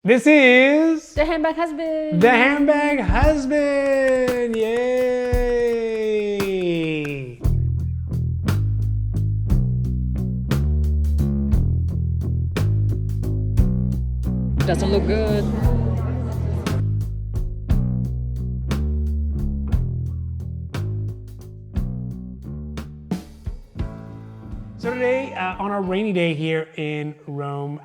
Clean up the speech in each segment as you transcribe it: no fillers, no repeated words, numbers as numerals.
This is The Handbag Husband. the Handbag Husband. Yay! Doesn't look good. So today, on our rainy day here in Rome,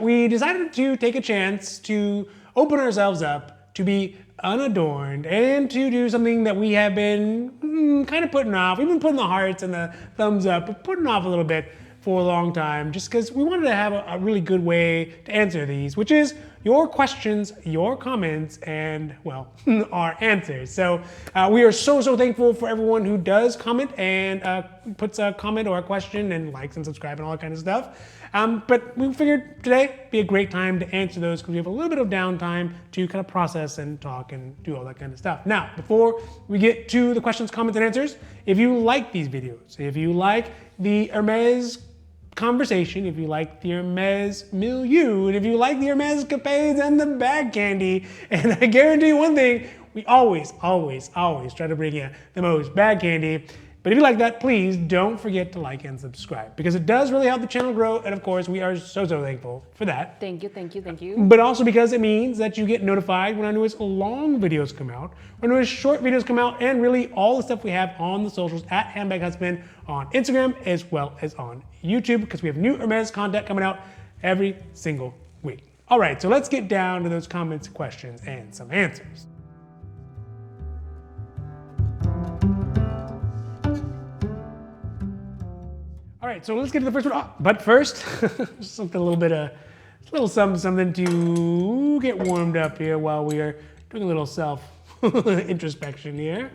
we decided to take a chance to open ourselves up, to be unadorned, and to do something that we have been kind of putting off. We've been putting the hearts and the thumbs up, but putting off a little bit for a long time, just because we wanted to have a really good way to answer these, which is your questions, your comments, and, well, our answers. So we are so thankful for everyone who does comment and puts a comment or a question and likes and subscribe and all that kind of stuff. But we figured today be a great time to answer those because we have a little bit of downtime to kind of process and talk and do all that kind of stuff. Now, before we get to the questions, comments, and answers, if you like these videos, if you like the Hermès conversation, if you like the Hermès milieu, and if you like the Hermèscapades and the bag candy, and I guarantee you one thing, we always try to bring you the most bag candy. But if you like that, please don't forget to like and subscribe because it does really help the channel grow. And of course, we are so thankful for that. Thank you. But also because it means that you get notified when our newest long videos come out, our newest short videos come out, and really all the stuff we have on the socials at Handbag Husband on Instagram as well as on YouTube because we have new Hermes content coming out every single week. All right, so let's get down to those comments, questions, and some answers. All right, so let's get to the first one. Oh, but first, something a little something to get warmed up here while we are doing a little self introspection here.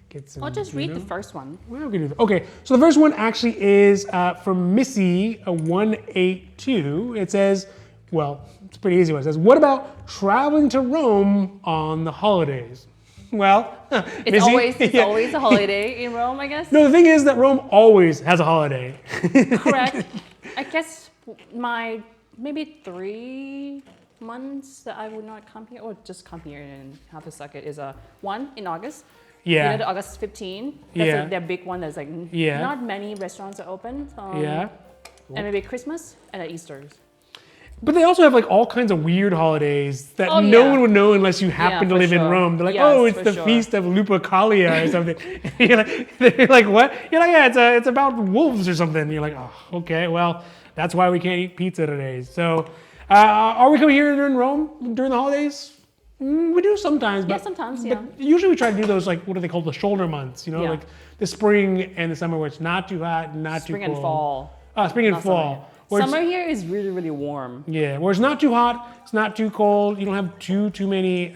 Get some. I'll just read the first one. Well, we can do that. Okay, so the first one actually is from Missy 182. It says, well, it's a pretty easy one. It says, what about traveling to Rome on the holidays? Well, It's Missy, always a holiday in Rome, I guess. No, the thing is that Rome always has a holiday. Correct. I guess maybe 3 months that I would not come here, or just come here and have a suck it is one in August. Yeah. You know, the August 15. That's Yeah. their big one. That's like Yeah. not many restaurants are open. Yeah. And maybe Christmas and at Easter. But they also have like all kinds of weird holidays that Oh, no yeah. one would know unless you happen to for live in sure. Rome. They're like, Yes, oh, it's for the sure. feast of Lupercalia or something. They're like, what? You're like, yeah, it's about wolves or something. You're like, oh, okay, well, that's why we can't eat pizza today. So, are we coming here in Rome during the holidays? We do sometimes, but Yeah, sometimes, yeah. But usually we try to do those like what are they called, the shoulder months? You know, Yeah. like the spring and the summer where it's not too hot, not Spring too cold. and fall. Spring and Not fall. summer. Where it's- Summer here is really warm. Yeah, where it's not too hot, it's not too cold. You don't have too many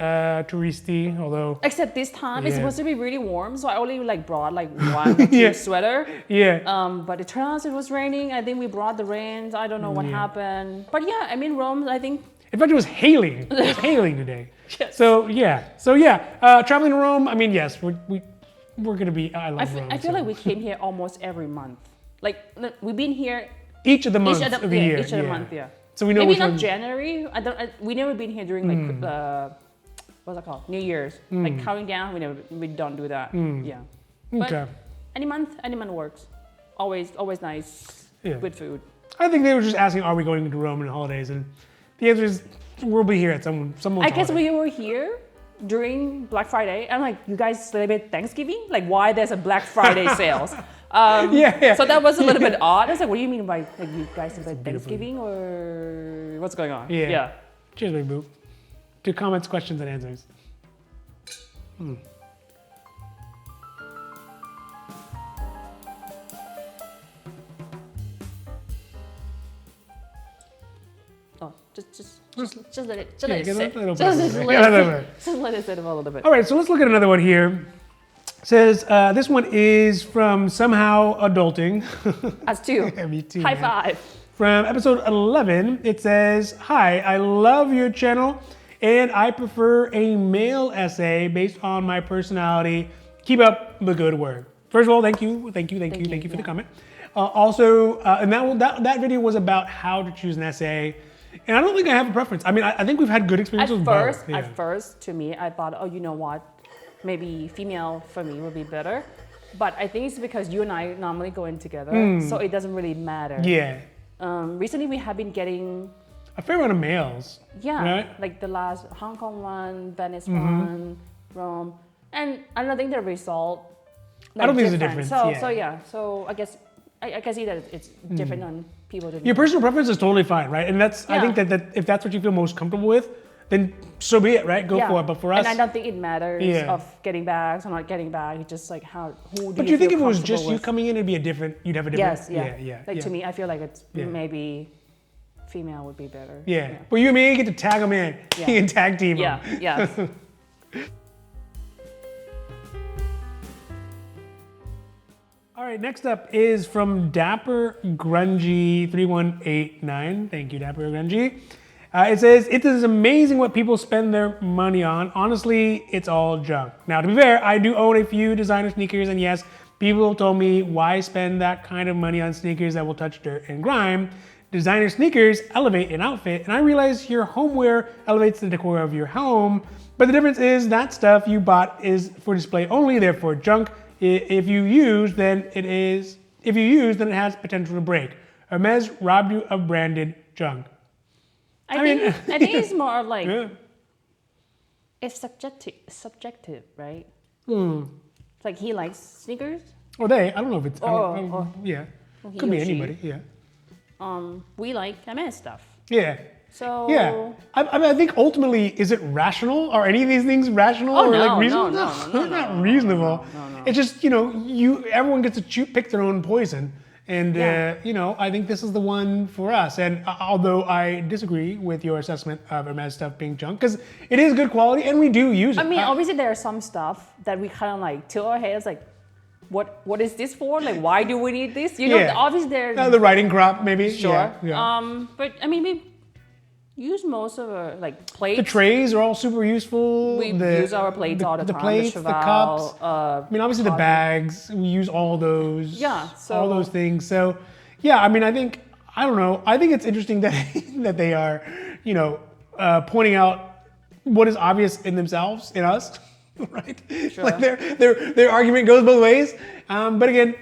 touristi, although. Except this time it's Yeah. supposed to be really warm, so I only like brought like one or two Yeah. sweater. Yeah. But it turns out it was raining. I think we brought the rain. I don't know what happened. But yeah, I mean Rome. I think In fact, it was hailing. It was hailing today. Yes. So yeah. Traveling to Rome. I mean, yes, we're gonna be. I love Rome. I feel so. like we came here almost every month. Like we've been here each of the months each of the year. Each of the month, yeah. So we know maybe which not one. January. We never been here during like what's it called? New Year's. Like counting down. We don't do that. Yeah. But Okay. any month works. Always nice. Yeah. Good food. I think they were just asking, are we going to Rome in the holidays? And the answer is, we'll be here at someone's I guess holiday. we were here during Black Friday. I'm like, you guys celebrate Thanksgiving? Like, why there's a Black Friday sales? Yeah. So that was a little bit odd. I was like, what do you mean by like you guys celebrate Thanksgiving or what's going on? Yeah. Cheers, baby boo. To comments, questions, and answers. Oh, just let it Yeah, sit. get a little bit Just of it. let Yeah, a little it bit. just let it sit a little bit. All right, so let's look at another one here. It says, this one is from Somehow Adulting. Us too. Yeah, me too, High man. five. From episode 11, it says, hi, I love your channel and I prefer a male essay based on my personality. Keep up the good work. First of all, thank you for the comment. And that video was about how to choose an essay. And I don't think I have a preference. I mean, I think we've had good experiences with both. At first, to me, I thought, oh, you know what? Maybe female for me would be better. But I think it's because you and I normally go in together, so it doesn't really matter. Yeah. Recently, we have been getting a fair amount of males. Yeah, right? like the last Hong Kong one, Venice one, Rome, and I don't think the result. Like, I don't think there's a difference. So I guess I can see that it's different on people. Your personal preference is totally fine, right? And that's I think that if that's what you feel most comfortable with, then so be it, right? Go for it. But for us, and I don't think it matters of getting bags or not getting bags. It's just like who do but you think feel if it was just with? you coming in, it'd be you'd have a different. Like to me, I feel like it's maybe female would be better. Yeah. But you and me get to tag them in. You can tag team them. Yeah. All right, next up is from Dapper Grungy 3189. Thank you, Dapper Grungy. It says, it is amazing what people spend their money on. Honestly, it's all junk. Now, to be fair, I do own a few designer sneakers, and yes, people have told me, why spend that kind of money on sneakers that will touch dirt and grime? Designer sneakers elevate an outfit, and I realize your homeware elevates the decor of your home, but the difference is that stuff you bought is for display only, therefore junk. If you use, then it has potential to break. Hermes robbed you of branded junk. I think it's more of like it's subjective, right? It's like he likes sneakers. Or they? I don't know if it's. Yeah, could be anybody. Yeah. We like Hermès stuff. Yeah. So yeah, I mean, I think ultimately, is it rational? Are any of these things rational or like reasonable? No, they're not reasonable. No. It's just everyone gets to pick their own poison, and I think this is the one for us. And although I disagree with your assessment of Hermès stuff being junk, because it is good quality and we do use it. I mean, obviously there are some stuff that we kind of like tilt our heads like. What is this for? Like, why do we need this? Obviously there's the writing crop maybe. Sure. Yeah. But I mean, we use most of our plates. The trays are all super useful. We use our plates all the time. The plates, the cups. I mean, obviously the bags. We use all those. Yeah. So all those things. So, yeah. I mean, I think it's interesting that that they are, pointing out what is obvious in themselves, in us. Right, sure. Like their argument goes both ways. But again,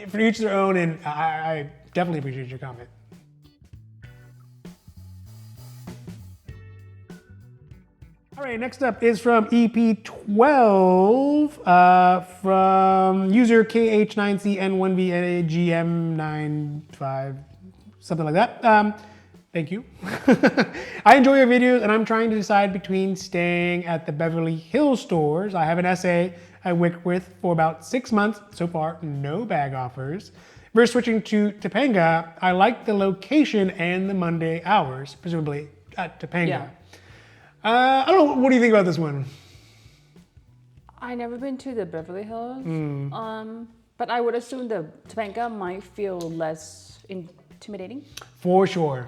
for each their own, and I definitely appreciate your comment. All right, next up is from EP.76 from user KH9CN1VGM95, something like that. Thank you. I enjoy your videos, and I'm trying to decide between staying at the Beverly Hills stores. I have an essay I worked with for about 6 months. So far, no bag offers. Versus switching to Topanga, I like the location and the Monday hours, presumably at Topanga. Yeah. I don't know, what do you think about this one? I've never been to the Beverly Hills, but I would assume the Topanga might feel less intimidating. For sure.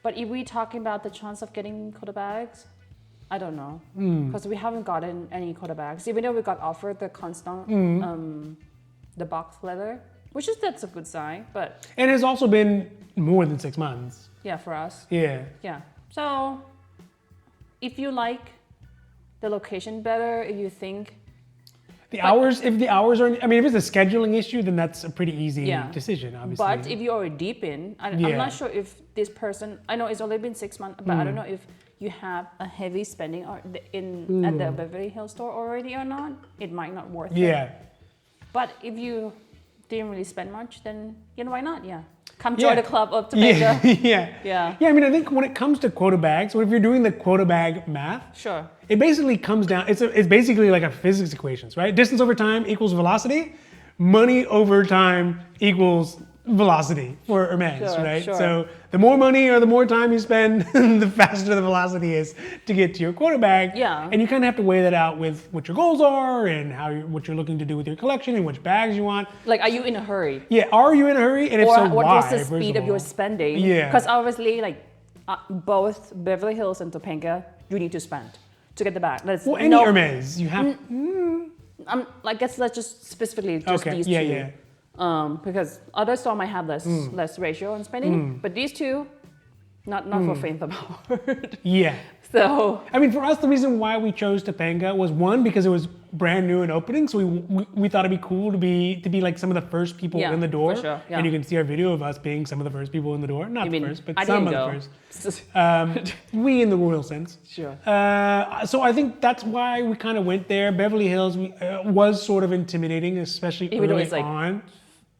But if we're talking about the chance of getting quarter bags, I don't know. Because we haven't gotten any quarter bags, even though we got offered the constant, the box leather, that's a good sign, but. And it's also been more than 6 months. Yeah, for us. Yeah. Yeah. So, if you like the location better, if you think. If the hours are, if it's a scheduling issue, then that's a pretty easy decision, obviously. But if you're deep in, I'm not sure if this person, I know it's only been 6 months, but I don't know if you have a heavy spending at the Beverly Hills store already or not. It might not worth it. Yeah. But if you didn't really spend much, then why not? Yeah. Come join the club of Topanga. Yeah, I mean, I think when it comes to quota bags, if you're doing the quota bag math, sure, it basically comes down, it's basically like a physics equations, right? Distance over time equals velocity, money over time equals velocity for Hermès, right? Sure. So the more money or the more time you spend, the faster the velocity is to get to your quota bag. Yeah. And you kind of have to weigh that out with what your goals are and what you're looking to do with your collection and which bags you want. Like, are you in a hurry? Yeah, are you in a hurry? And if so, what why? was the speed of your spending? Yeah. Because obviously, both Beverly Hills and Topanga, you need to spend to get the bag. Any Hermès, you have. I guess let's just specifically these two. Yeah. because other store might have less ratio on spending, but these two, not for faint of heart. Yeah. So I mean, for us, the reason why we chose Topanga was one, because it was brand new and opening, so we thought it'd be cool to be like some of the first people in the door. For sure, yeah. And you can see our video of us being some of the first people in the door. Not the first, but I some of didn't the first. We in the royal sense. Sure. So I think that's why we kind of went there. Beverly Hills was sort of intimidating, especially Even though early it's like on.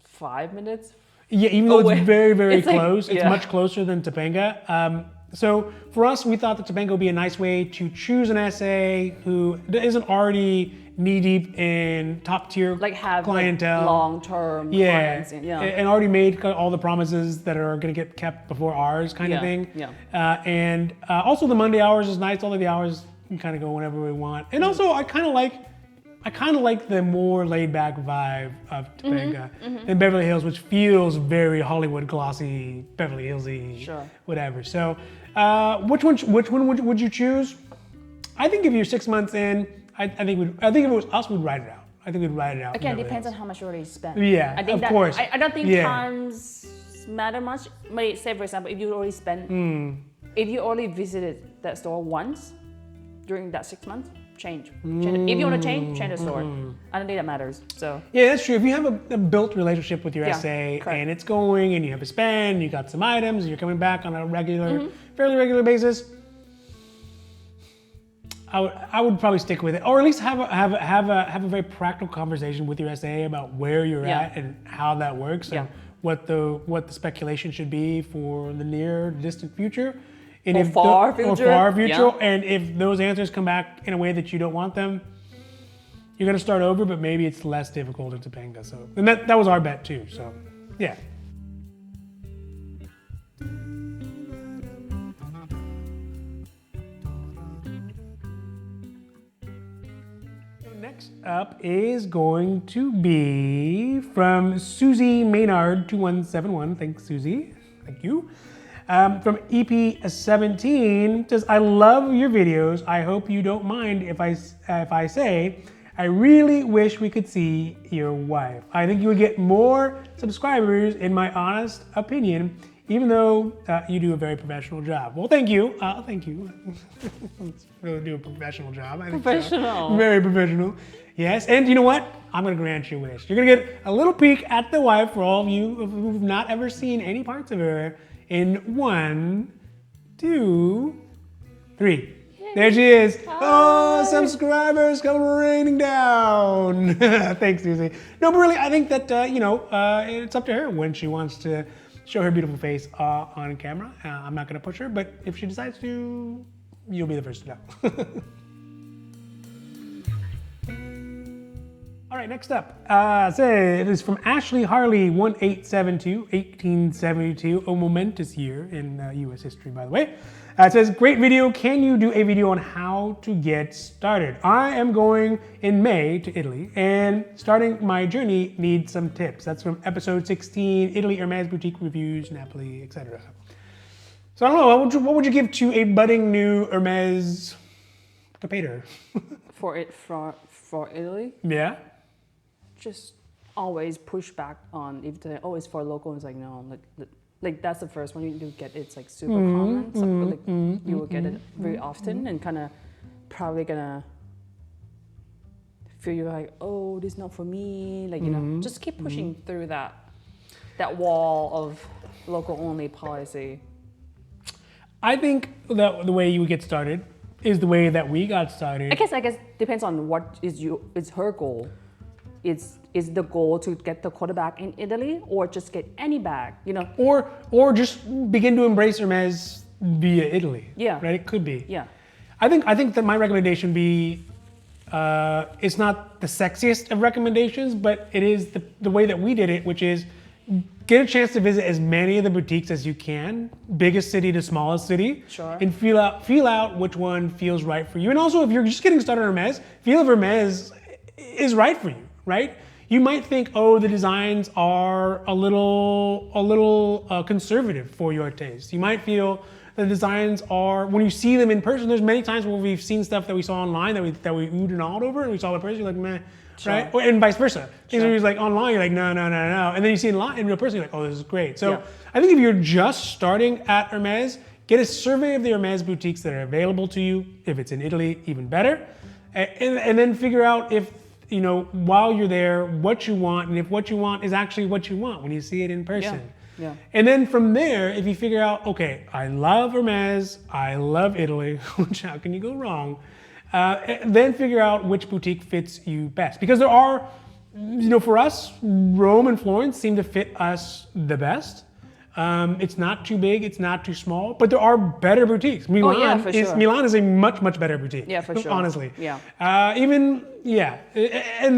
5 minutes. Yeah, even though it's very, very It's like- close. It's yeah. much closer than Topanga. So for us, we thought that Topanga would be a nice way to choose an SA who isn't already knee-deep in top-tier Like have clientele. like long-term Yeah, clients. and already made all the promises that are going to get kept before ours kind of Yeah, thing. yeah. And also the Monday hours is nice. All of the hours can kind of go whenever we want. And also I kind of like the more laid-back vibe of Topanga than Beverly Hills, which feels very Hollywood glossy, Beverly Hillsy, Sure. whatever. So, which one would you choose? I think if you're 6 months in, I think if it was us, we'd ride it out. I think we'd ride it out. Again, in Beverly depends on Hills. how much you already spent. Yeah, I think of course. I don't think Yeah. times matter much. Say for example, if you already spent, if you only visited that store once during that 6 months, change. If you want to change the store. I don't think that matters. So Yeah, that's true. If you have a built relationship with your Yeah, SA correct. and it's going and you have a spend, you got some items, you're coming back on a fairly regular basis, I would probably stick with it, or at least have a very practical conversation with your SA about where you're Yeah. at and how that works Yeah. and what the speculation should be for the near distant future. And Or far future. Yeah. And if those answers come back in a way that you don't want them, you're gonna start over, but maybe it's less difficult in Topanga. So, and that was our bet too. So, yeah. Next up is going to be from Susie Maynard 2171. Thanks, Susie. Thank you. From EP.76 says, I love your videos. I hope you don't mind if I say, I really wish we could see your wife. I think you would get more subscribers, in my honest opinion, even though you do a very professional job. Well, thank you. Thank you. Really do a professional job. I think so. Professional. Very professional. Yes, and you know what? I'm gonna grant your wish. You're gonna get a little peek at the wife for all of you who've not ever seen any parts of her in 1, 2, 3. There she is. Oh, subscribers come raining down. Thanks, Susie. No, but really, I think that, it's up to her when she wants to show her beautiful face on camera. I'm not going to push her, but if she decides to, you'll be the first to know. All right, next up. It is from Ashley Harley 1872, 1872, a momentous year in U.S. history, by the way. It says, great video. Can you do a video on how to get started? I am going in May to Italy and starting my journey needs some tips. That's from episode 16, Italy, Hermes, boutique reviews, Napoli, etc. So I don't know, what would you give to a budding new Hermes capator? for Italy, Yeah? just always push back on if they always for local. It's like no, like that's the first one you get. It's like super common. So you will get it very often and kind of probably gonna feel you're like, oh, this is not for me. Like just keep pushing through that wall of local only policy. I think that the way you would get started is the way that we got started. I guess depends on what is her goal. Is the goal to get the quarterback in Italy or just get any bag, Or just begin to embrace Hermes via Italy. Yeah. Right? It could be. Yeah. I think that my recommendation would be, it's not the sexiest of recommendations, but it is the way that we did it, which is get a chance to visit as many of the boutiques as you can, biggest city to smallest city, Sure. and feel out which one feels right for you. And also, if you're just getting started on Hermes, feel if Hermes is right for you, right? You might think, oh, the designs are a little conservative for your taste. You might feel the designs are, when you see them in person, there's many times where we've seen stuff that we saw online that we oohed and awed over, and we saw it in person, you're like, meh, right? And vice versa. Things where you're like online, you're like, no. And then you see in real person, you're like, oh, this is great. So I think if you're just starting at Hermes, get a survey of the Hermes boutiques that are available to you. If it's in Italy, even better. And then figure out if, while you're there, what you want, and if what you want is actually what you want when you see it in person. Yeah. And then from there, if you figure out, okay, I love Hermes, I love Italy, which how can you go wrong? Then figure out which boutique fits you best. Because there are, for us, Rome and Florence seem to fit us the best. It's not too big, it's not too small, but there are better boutiques. Milan is a much, much better boutique. Yeah, for sure. Honestly. Yeah. And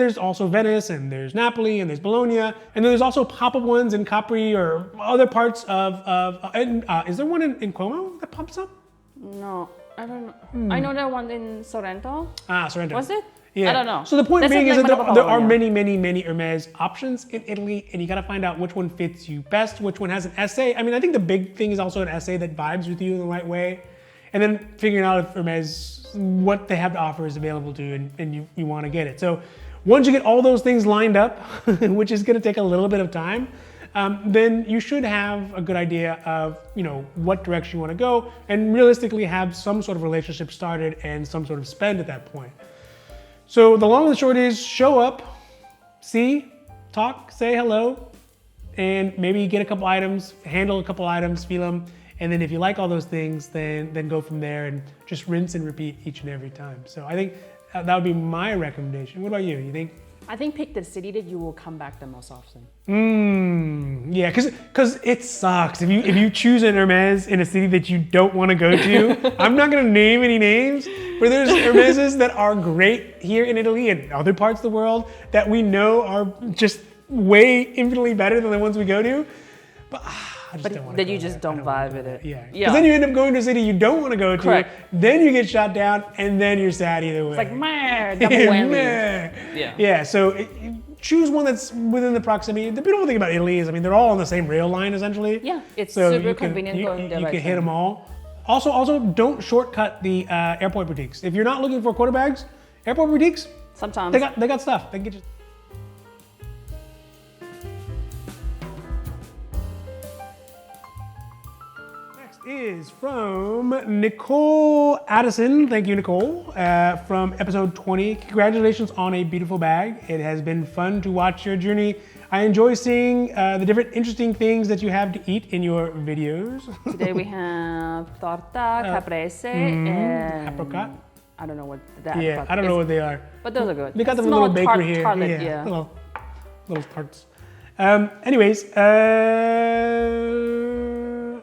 there's also Venice, and there's Napoli, and there's Bologna, and then there's also pop-up ones in Capri or other parts is there one in Como that pops up? No, I don't know. I know that one in Sorrento. Sorrento. Was it? Yeah. I don't know. So the point being is that there are many Hermes options in Italy, and you got to find out which one fits you best, which one has an essay. I mean, I think the big thing is also an essay that vibes with you in the right way, and then figuring out if Hermes, what they have to offer is available to you, and you want to get it. So once you get all those things lined up, which is going to take a little bit of time, then you should have a good idea of what direction you want to go, and realistically have some sort of relationship started and some sort of spend at that point. So the long and the short is show up, see, talk, say hello, and maybe get a couple items, handle a couple items, feel them, and then if you like all those things, then go from there and just rinse and repeat each and every time. So I think that would be my recommendation. What about you? You think? I think pick the city that you will come back the most often. Yeah, because it sucks if you choose an Hermes in a city that you don't want to go to. I'm not gonna name any names, but there's Hermeses that are great here in Italy and other parts of the world that we know are just way infinitely better than the ones we go to. But I just don't want to. Then you just don't vibe with it. Yeah. Because then you end up going to a city you don't want to go to. Correct. Then you get shot down, and then you're sad either way. It's like double whammy. Yeah. So choose one that's within the proximity. The beautiful thing about Italy is, they're all on the same rail line essentially. Yeah, it's so super convenient going there. You can hit them all. Also, don't shortcut the airport boutiques. If you're not looking for quarter bags, airport boutiques. Sometimes they got stuff. They can get you. Is from Nicole Addison. Thank you, Nicole, from episode 20. Congratulations on a beautiful bag. It has been fun to watch your journey. I enjoy seeing the different interesting things that you have to eat in your videos. Today we have torta, caprese, and apricot. I don't know what that is. I don't know what they are. But those are good. They got them in a little bakery here. Tartlet, Little tarts. Anyways,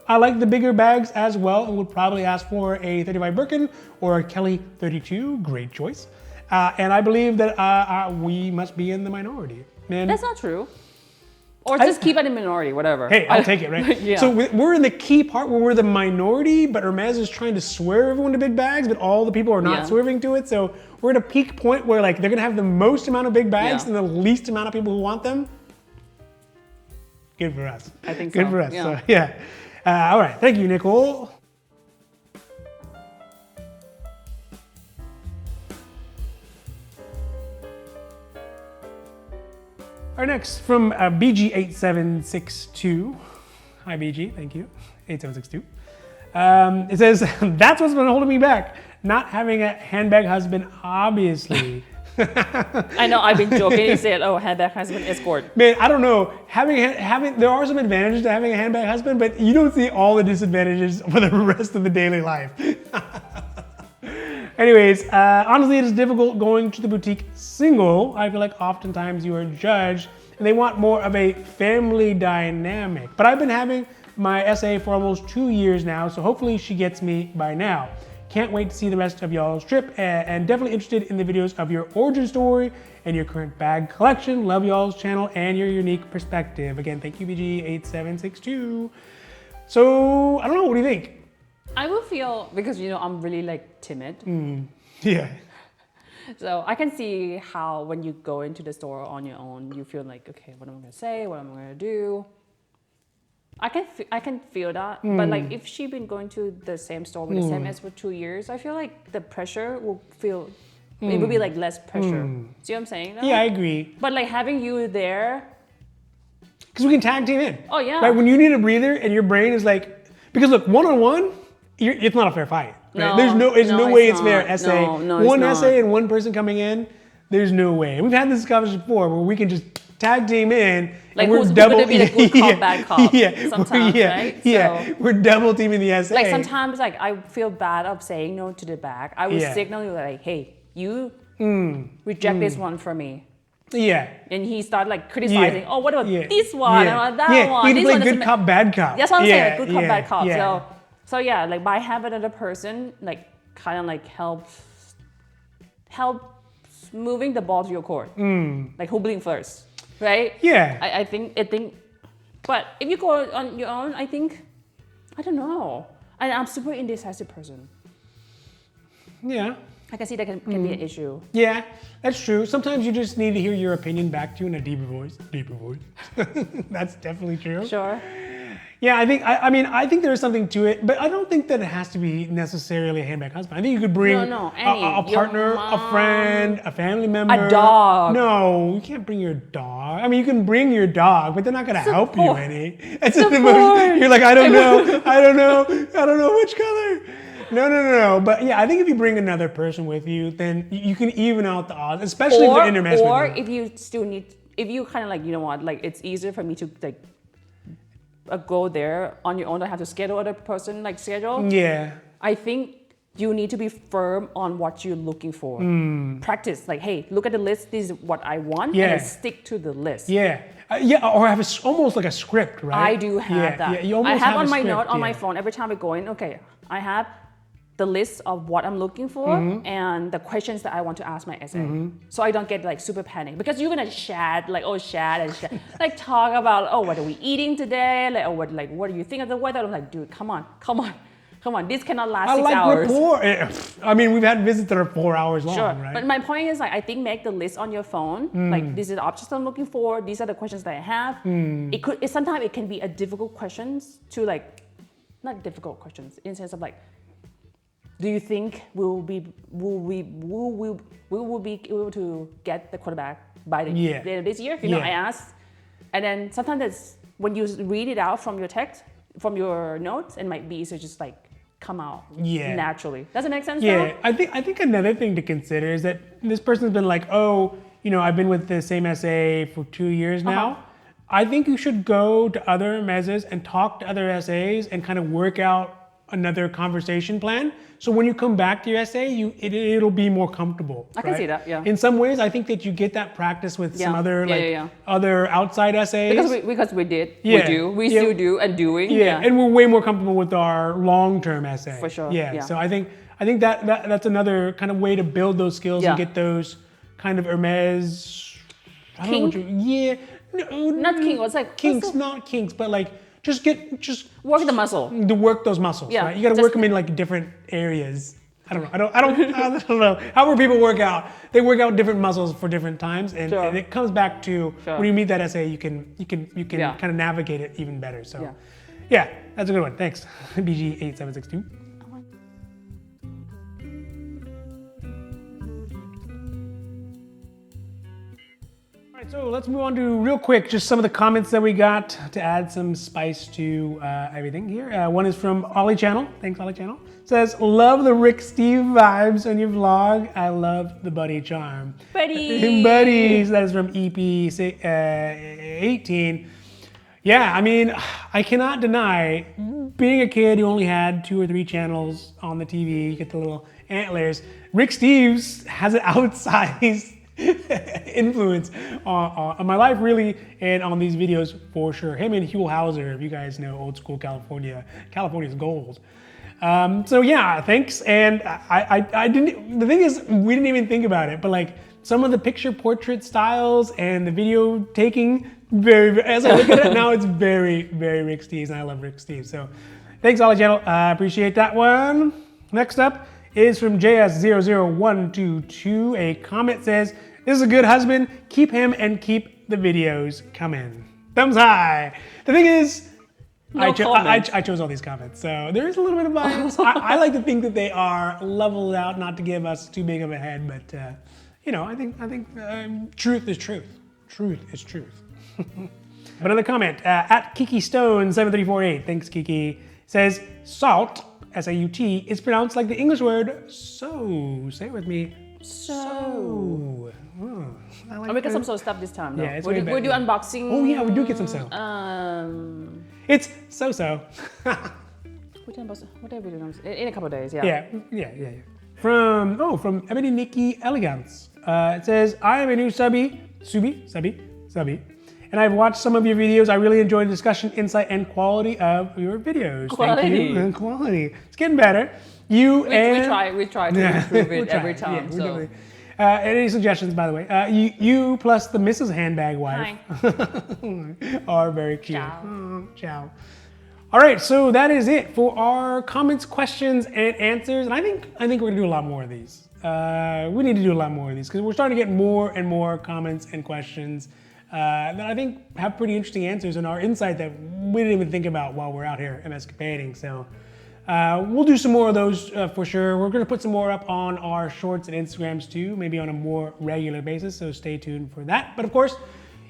I like the bigger bags as well and would probably ask for a 35 Birkin or a Kelly 32. Great choice. And I believe that we must be in the minority. And that's not true. Or just keep it in minority, whatever. Hey, I'll take it, right? Yeah. So we're in the key part where we're the minority, but Hermes is trying to swerve everyone to big bags, but all the people are not swerving to it. So we're at a peak point where they're gonna have the most amount of big bags and the least amount of people who want them. Good for us. I think so. Good for us. Yeah. So, yeah. All right. Thank you, Nicole. Our next from BG.7762. Hi, BG. Thank you. 8762. It says, that's what's been holding me back. Not having a handbag husband, obviously. I know, I've been joking. You said, handbag husband escort. Man, I don't know. There are some advantages to having a handbag husband, but you don't see all the disadvantages for the rest of the daily life. Anyways, honestly, it is difficult going to the boutique single. I feel like oftentimes you are judged, and they want more of a family dynamic. But I've been having my SA for almost 2 years now, so hopefully she gets me by now. Can't wait to see the rest of y'all's trip, and definitely interested in the videos of your origin story and your current bag collection. Love y'all's channel and your unique perspective. Again, thank you, BG8762. So, I don't know, what do you think? I will feel, because I'm really timid. Yeah. So I can see how when you go into the store on your own, you feel like, okay, what am I gonna say? What am I gonna do? I can feel that, but if she's been going to the same store with the same S for 2 years, I feel like the pressure will feel It would be like less pressure. See what I'm saying? No? Yeah, I agree. But like having you there. Because we can tag team in. Oh yeah. Right? When you need a breather and your brain is like, because look, one-on-one, it's not a fair fight. Right? There's no way it's fair. Essay, one essay and one person coming in, there's no way. And we've had this conversation before where we can just tag team in. Like and we're who's double. gonna be the good cop, bad cop? Sometimes, right? Yeah, So, we're double teaming the essay. like sometimes, like I feel bad of saying no to the bag. I would signal you like, hey, you reject this one for me. Yeah. And he started like criticizing. Oh, what about this one? Yeah. About that one? He This play one good cop, bad cop. That's what I'm saying. Like, good cop, bad cop. Yeah. So yeah, like by having another person, like kind of like helps moving the ball to your court. Like who blinked first, right? Yeah. I think. But if you go on your own, I don't know. I'm super indecisive person. Yeah. I can see that can be an issue. Yeah, that's true. Sometimes you just need to hear your opinion back to you in a deeper voice. Deeper voice. That's definitely true. Sure. Yeah, I think there's something to it, but I don't think that it has to be necessarily a handbag husband. I think you could bring a partner, a friend, a family member. A dog. No, you can't bring your dog. I mean, you can bring your dog, but they're not going to help you any. You're like, I don't know which color. No. But yeah, I think if you bring another person with you, then you can even out the odds, especially if they're in Hermès. Or if you still need, if you kind of like, you know what, like it's easier for me to like go there on your own. I have to schedule other person like schedule. Yeah. I think you need to be firm on what you're looking for. Practice like, hey, look at the list. This is what I want. Yeah. And then stick to the list. Yeah. Or have almost like a script, right? I do have that. Yeah, you almost I have on my script, note on my phone every time I go in. Okay, I have the list of what I'm looking for and the questions that I want to ask my essay. So I don't get like super panic because you're gonna chat like like talk about what are we eating today, like what do you think of the weather? I'm like, dude, come on, this cannot last 6 hours. Rapport. I mean, we've had visits that are 4 hours long, sure. right? But my point is like I think make the list on your phone. Like this is the options I'm looking for. These are the questions that I have. Sometimes it can be a difficult questions to like, not difficult questions in the sense of like, do you think we will be able to get the quarterback by the end of this year? I asked, and then sometimes it's, when you read it out from your text, from your notes, it might be easier just like come out naturally. Does it make sense? Yeah, I think another thing to consider is that this person's been like, I've been with the same SA for 2 years now. I think you should go to other Hermèses and talk to other SAs and kind of work out another conversation plan. So when you come back to your essay, it'll be more comfortable. I can see that, yeah. In some ways, I think that you get that practice with some other other outside essays. Because we did, we still do and doing. Yeah, and we're way more comfortable with our long-term essay. For sure. Yeah. So I think that's another kind of way to build those skills and get those kind of Hermès. Not king. What's like kinks? Not kinks, but like. Just work the muscle. To work those muscles, right? You got to work them in like different areas. I don't know. I don't know. However people work out, they work out different muscles for different times, and it comes back to when you meet that essay, you can kind of navigate it even better. So, yeah, that's a good one. Thanks, BG8762. So let's move on to real quick, just some of the comments that we got to add some spice to everything here. One is from Ollie Channel. Thanks, Ollie Channel. Says, love the Rick Steve vibes on your vlog. I love the buddy charm. Buddies. That is from EP.78. Yeah, I mean, I cannot deny being a kid who only had 2 or 3 channels on the TV. You get the little antlers. Rick Steves has an outsized influence on my life, really, and on these videos for sure. Him and Huell Hauser, if you guys know old school California's gold. So yeah, thanks. And I didn't. The thing is, we didn't even think about it, but like some of the picture portrait styles and the video taking, very as I look at it now, it's very, very Rick Steves, and I love Rick Steves. So thanks, Ollie Channel. I appreciate that one. Next up is from JS00122. A comment says, this is a good husband. Keep him and keep the videos coming. Thumbs high. The thing is, I chose all these comments, so there is a little bit of bias. I like to think that they are leveled out, not to give us too big of a head, but I think truth is truth. Truth is truth. But another comment at Kiki Stone 7348. Thanks, Kiki. Says salt, S-A-U-T, is pronounced like the English word so. Say it with me. So. Oh, I like we get some stuff this time, though. Yeah, it's we do unboxing. Oh yeah, we do get some so. It's so. What day we do? In a couple of days, yeah. Yeah. From Ebony Nikki Elegance. It says, I am a new subby, and I've watched some of your videos. I really enjoy the discussion, insight, and quality of your videos. Quality. Thank you. And quality. It's getting better. We try to improve it every time. Yeah, so. Any suggestions, by the way? You plus the Mrs. Handbag wife are very cute. Ciao. All right, so that is it for our comments, questions, and answers. And I think we're gonna do a lot more of these. We need to do a lot more of these because we're starting to get more and more comments and questions that I think have pretty interesting answers and are insight that we didn't even think about while we're out here Hermèscapading. So we'll do some more of those for sure. We're gonna put some more up on our shorts and Instagrams too, maybe on a more regular basis, so stay tuned for that. But of course,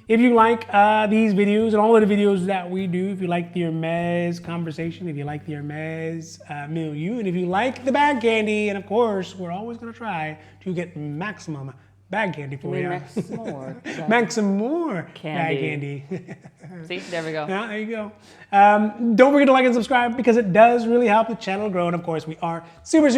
if you like these videos and all of the videos that we do, if you like the Hermès conversation, if you like the Hermès milieu, and if you like the bag candy, and of course, we're always gonna try to get maximum bag candy for you. Maximum more bag candy. See, there we go. Yeah, there you go. Don't forget to like and subscribe because it does really help the channel grow. And of course, we are super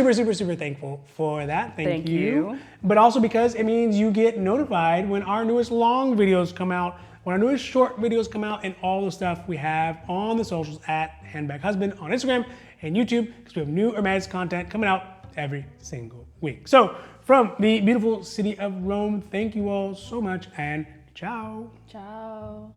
thankful for that. Thank you. But also because it means you get notified when our newest long videos come out, when our newest short videos come out, and all the stuff we have on the socials at Handbag Husband on Instagram and YouTube, because we have new Hermès content coming out every single week. So from the beautiful city of Rome, thank you all so much, and ciao. Ciao.